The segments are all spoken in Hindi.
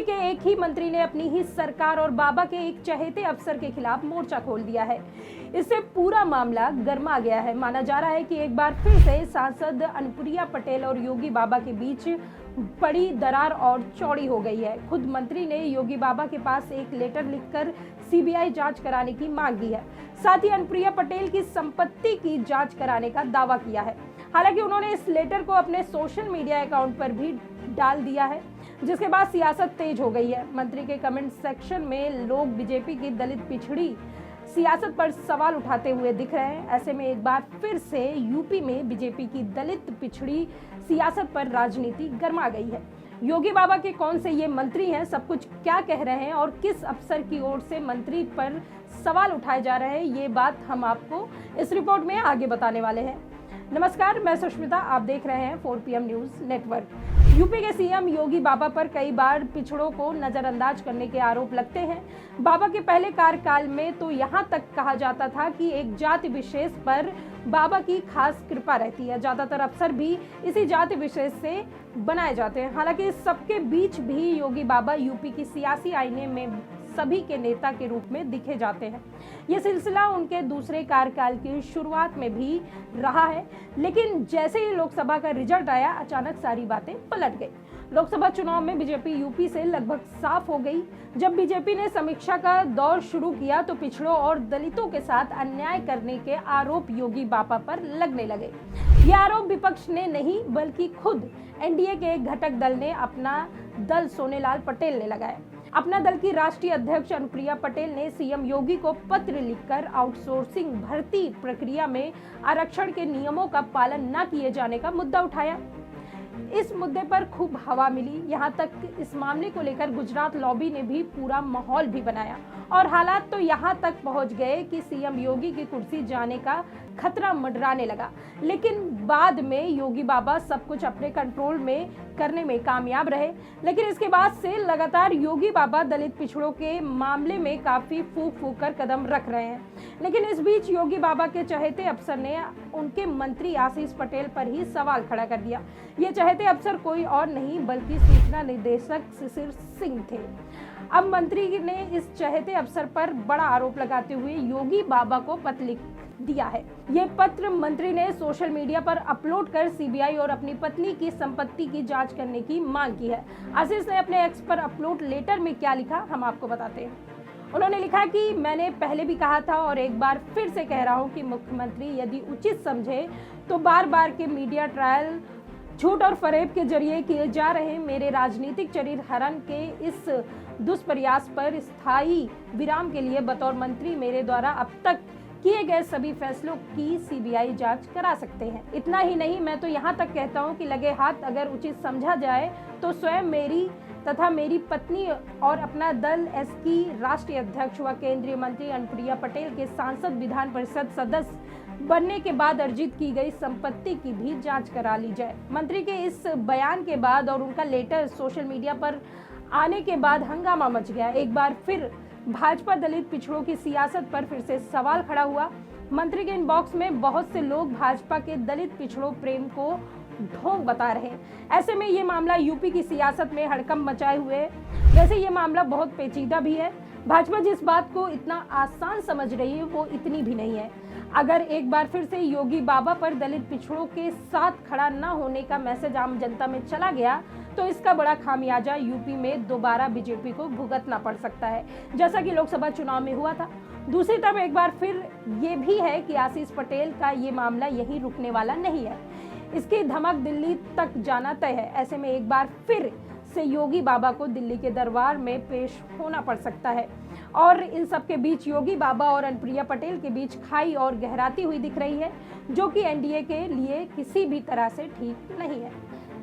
यूपी के एक ही मंत्री ने अपनी ही सरकार और बाबा के एक चहेते अफसर के खिलाफ मोर्चा खोल दिया है। इससे पूरा मामला गर्मा गया है। माना जा रहा है कि एक बार फिर से सांसद अनुप्रिया पटेल और योगी बाबा के बीच बड़ी दरार और चौड़ी हो गई है। खुद मंत्री ने योगी बाबा के पास एक लेटर लिखकर सीबीआई जांच कराने की मांग की है। साथ ही अनुप्रिया पटेल की संपत्ति की जांच कराने का दावा किया है। हालांकि उन्होंने इस लेटर को अपने सोशल मीडिया अकाउंट पर भी डाल दिया है, जिसके बाद सियासत तेज हो गई है। मंत्री के कमेंट सेक्शन में लोग बीजेपी की दलित पिछड़ी सियासत पर सवाल उठाते हुए दिख रहे हैं। ऐसे में एक बार फिर से यूपी में बीजेपी की दलित पिछड़ी सियासत पर राजनीति गर्मा गई है। योगी बाबा के कौन से ये मंत्री हैं, सब कुछ क्या कह रहे हैं और किस अफसर की ओर से मंत्री पर सवाल उठाए जा रहे हैं, ये बात हम आपको इस रिपोर्ट में आगे बताने वाले हैं। नमस्कार, मैं सुष्मिता, आप देख रहे हैं 4 PM न्यूज नेटवर्क। यूपी के सीएम योगी बाबा पर कई बार पिछड़ों को नजरअंदाज करने के आरोप लगते हैं। बाबा के पहले कार्यकाल में तो यहाँ तक कहा जाता था कि एक जाति विशेष पर बाबा की खास कृपा रहती है। ज्यादातर अफसर भी इसी जाति विशेष से बनाए जाते हैं। हालांकि इस सबके बीच भी योगी बाबा यूपी की सियासी आईने में सभी के नेता के रूप में दिखे जाते हैं। ये सिलसिला उनके दूसरे कार्यकाल की शुरुआत में भी रहा है, लेकिन जैसे ही लोकसभा का रिजल्ट आया, अचानक सारी बातें पलट गई। लोकसभा चुनाव में बीजेपी यूपी से लगभग साफ हो गई। जब बीजेपी ने समीक्षा का दौर शुरू किया तो पिछड़ों और दलितों के साथ अन्याय करने के आरोप योगी बाबा पर लगने लगे। ये आरोप विपक्ष ने नहीं, बल्कि खुद एनडीए के एक घटक दल ने, अपना दल सोनेलाल पटेल ने लगाया। अपना दल की राष्ट्रीय अध्यक्ष अनुप्रिया पटेल ने सीएम योगी को पत्र लिखकर आउटसोर्सिंग भर्ती प्रक्रिया में आरक्षण के नियमों का पालन न किए जाने का मुद्दा उठाया। इस मुद्दे पर खूब हवा मिली। यहाँ तक इस मामले को लेकर गुजरात लॉबी ने भी पूरा माहौल भी बनाया और हालात तो यहाँ तक पहुँच गए कि सीएम योगी की कुर्सी जाने का खतरा मंडराने लगा। लेकिन बाद में योगी बाबा सब कुछ अपने कंट्रोल में करने में कामयाब रहे। लेकिन इसके बाद से लगातार योगी बाबा दलित पिछड़ों के मामले में काफी फूक फूक कर कदम रख रहे हैं। लेकिन इस बीच योगी बाबा के चहेते अफसर ने उनके मंत्री आशीष पटेल पर ही सवाल खड़ा कर दिया। ये चहेते अफसर कोई और नहीं बल्कि सूचना निदेशक शिशिर सिंह थे। अब मंत्री ने इस चहेते अफसर पर बड़ा आरोप लगाते हुए योगी बाबा को पत्र लिख दिया है। ये पत्र मंत्री ने सोशल मीडिया पर अपलोड कर सीबीआई और अपनी पत्नी की संपत्ति की जांच करने की मांग की है। आशीष ने अपने एक्स पर अपलोड लेटर में क्या लिखा, हम आपको बताते हैं। उन्होंने लिखा कि मैंने पहले भी कहा था और एक बार फिर से कह रहा हूं कि मुख्यमंत्री यदि उचित समझे तो बार बार के मीडिया ट्रायल, झूठ और फरेब के जरिए किए जा रहे मेरे राजनीतिक चरित्र हरण के इस दुष्प्रयास पर स्थायी विराम के लिए बतौर मंत्री मेरे द्वारा अब तक किए गए सभी फैसलों की सीबीआई जांच करा सकते हैं। इतना ही नहीं, मैं तो यहाँ तक कहता हूँ कि लगे हाथ अगर उचित समझा जाए तो स्वयं मेरी तथा मेरी पत्नी और अपना दल एसकी राष्ट्रीय अध्यक्ष व केंद्रीय मंत्री अनुप्रिया पटेल के सांसद विधान परिषद सदस्य बनने के बाद अर्जित की गई संपत्ति की भी जांच करा ली जाए। मंत्री के इस बयान के बाद और उनका लेटर सोशल मीडिया पर आने के बाद हंगामा मच गया। एक बार फिर भाजपा दलित पिछड़ों की सियासत पर फिर से सवाल खड़ा हुआ। मंत्री के इनबॉक्स में बहुत से लोग भाजपा के दलित पिछड़ों प्रेम को ढोंग बता रहे हैं। ऐसे में ये मामला यूपी की सियासत में हड़कंप मचाए हुए है। वैसे ये मामला बहुत पेचीदा भी है। भाजपा जिस बात को इतना आसान समझ रही है वो इतनी भी नहीं है। अगर एक बार फिर से योगी बाबा पर दलित पिछड़ों के साथ खड़ा न होने का मैसेज आम जनता में चला गया तो इसका बड़ा खामियाजा यूपी में दोबारा बीजेपी को भुगतना पड़ सकता है, जैसा कि लोकसभा चुनाव में हुआ था। दूसरी तरफ एक बार फिर ये भी है कि आशीष पटेल का ये मामला यही रुकने वाला नहीं है। इसकी धमक दिल्ली तक जाना तय है। ऐसे में एक बार फिर से योगी बाबा को दिल्ली के दरबार में पेश होना पड़ सकता है और इन सब के बीच योगी बाबा और अनुप्रिया पटेल के बीच खाई और गहराती हुई दिख रही है, जो कि एनडीए के लिए किसी भी तरह से ठीक नहीं है।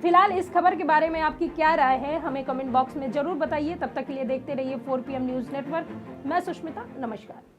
फिलहाल इस खबर के बारे में आपकी क्या राय है, हमें कमेंट बॉक्स में जरूर बताइए। तब तक के लिए देखते रहिए 4 PM न्यूज नेटवर्क। मैं सुष्मिता, नमस्कार।